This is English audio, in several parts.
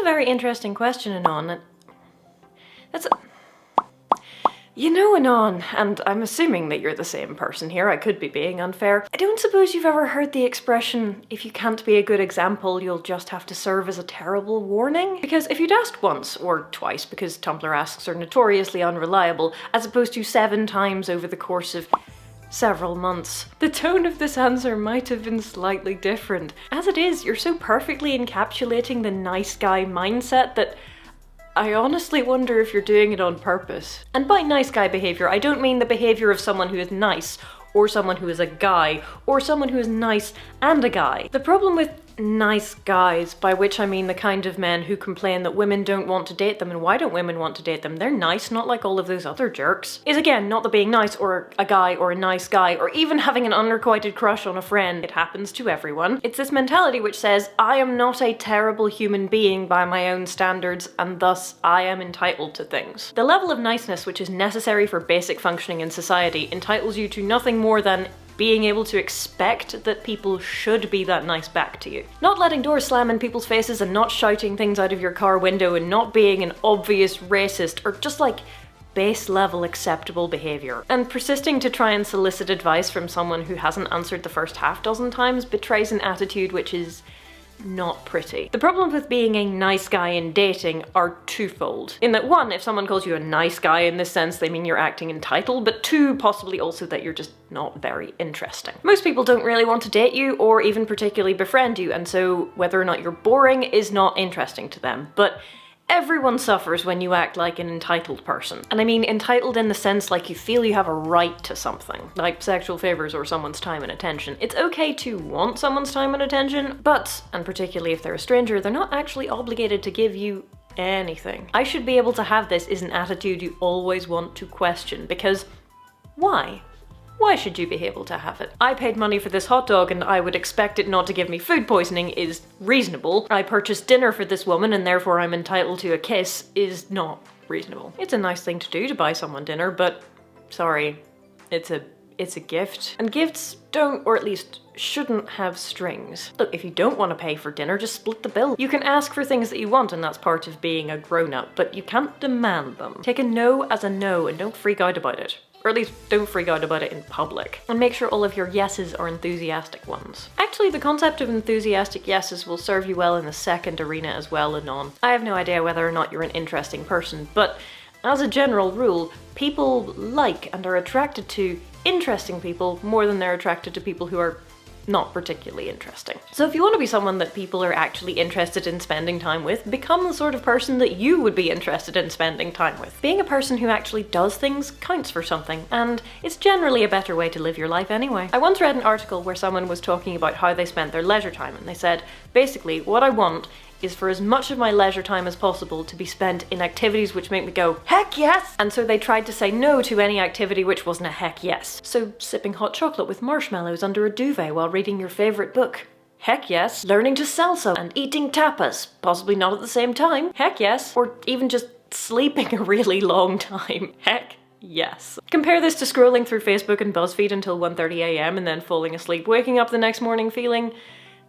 a very interesting question, Anon. That's a... You know, Anon, and I'm assuming that you're the same person here, I could be being unfair. I don't suppose you've ever heard the expression, if you can't be a good example, you'll just have to serve as a terrible warning? Because if you'd asked once, or twice, because Tumblr asks are notoriously unreliable, as opposed to 7 times over the course of several months, the tone of this answer might have been slightly different. As it is, you're so perfectly encapsulating the nice guy mindset that I honestly wonder if you're doing it on purpose. And by nice guy behavior, I don't mean the behavior of someone who is nice, or someone who is a guy, or someone who is nice and a guy. The problem with nice guys, by which I mean the kind of men who complain that women don't want to date them, and why don't women want to date them? They're nice, not like all of those other jerks. Is again, not the being nice, or a guy, or a nice guy, or even having an unrequited crush on a friend. It happens to everyone. It's this mentality which says, I am not a terrible human being by my own standards, and thus I am entitled to things. The level of niceness which is necessary for basic functioning in society entitles you to nothing more than being able to expect that people should be that nice back to you. Not letting doors slam in people's faces and not shouting things out of your car window and not being an obvious racist or just like base level acceptable behavior. And persisting to try and solicit advice from someone who hasn't answered the first half dozen times betrays an attitude which is not pretty. The problems with being a nice guy in dating are twofold. In that, one, if someone calls you a nice guy in this sense, they mean you're acting entitled, but two, possibly also that you're just not very interesting. Most people don't really want to date you or even particularly befriend you, and so whether or not you're boring is not interesting to them. But everyone suffers when you act like an entitled person. And I mean entitled in the sense like you feel you have a right to something, like sexual favors or someone's time and attention. It's okay to want someone's time and attention, but, and particularly if they're a stranger, they're not actually obligated to give you anything. I should be able to have this is an attitude you always want to question, because why? Why should you be able to have it? I paid money for this hot dog and I would expect it not to give me food poisoning is reasonable. I purchased dinner for this woman and therefore I'm entitled to a kiss is not reasonable. It's a nice thing to do to buy someone dinner, but sorry, it's a gift. And gifts don't, or at least shouldn't, have strings. Look, if you don't want to pay for dinner, just split the bill. You can ask for things that you want and that's part of being a grown-up, but you can't demand them. Take a no as a no and don't freak out about it. Or at least don't freak out about it in public. And make sure all of your yeses are enthusiastic ones. Actually, the concept of enthusiastic yeses will serve you well in the second arena as well, Anon. I have no idea whether or not you're an interesting person, but as a general rule, people like and are attracted to interesting people more than they're attracted to people who are not particularly interesting. So if you want to be someone that people are actually interested in spending time with, become the sort of person that you would be interested in spending time with. Being a person who actually does things counts for something, and it's generally a better way to live your life anyway. I once read an article where someone was talking about how they spent their leisure time, and they said, basically, what I want is for as much of my leisure time as possible to be spent in activities which make me go, heck yes! And so they tried to say no to any activity which wasn't a heck yes. So sipping hot chocolate with marshmallows under a duvet while reading your favourite book. Heck yes. Learning to salsa and eating tapas, possibly not at the same time. Heck yes. Or even just sleeping a really long time. Heck yes. Compare this to scrolling through Facebook and BuzzFeed until 1:30 AM and then falling asleep, waking up the next morning feeling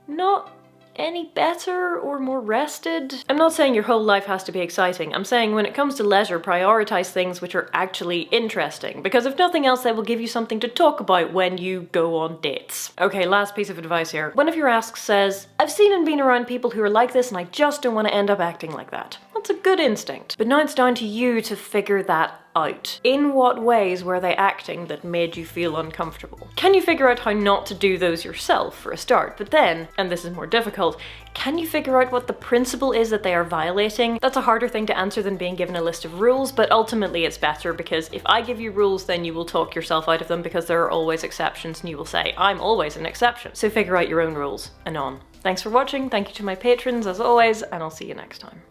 not any better or more rested. I'm not saying your whole life has to be exciting. I'm saying when it comes to leisure, prioritize things which are actually interesting, because if nothing else, they will give you something to talk about when you go on dates. Okay, last piece of advice here. One of your asks says, I've seen and been around people who are like this and I just don't want to end up acting like that. That's a good instinct. But now it's down to you to figure that out. In what ways were they acting that made you feel uncomfortable? Can you figure out how not to do those yourself for a start? But then, and this is more difficult, can you figure out what the principle is that they are violating? That's a harder thing to answer than being given a list of rules, but ultimately it's better because if I give you rules, then you will talk yourself out of them because there are always exceptions and you will say, I'm always an exception. So figure out your own rules. Anon. Thanks for watching, thank you to my patrons as always, and I'll see you next time.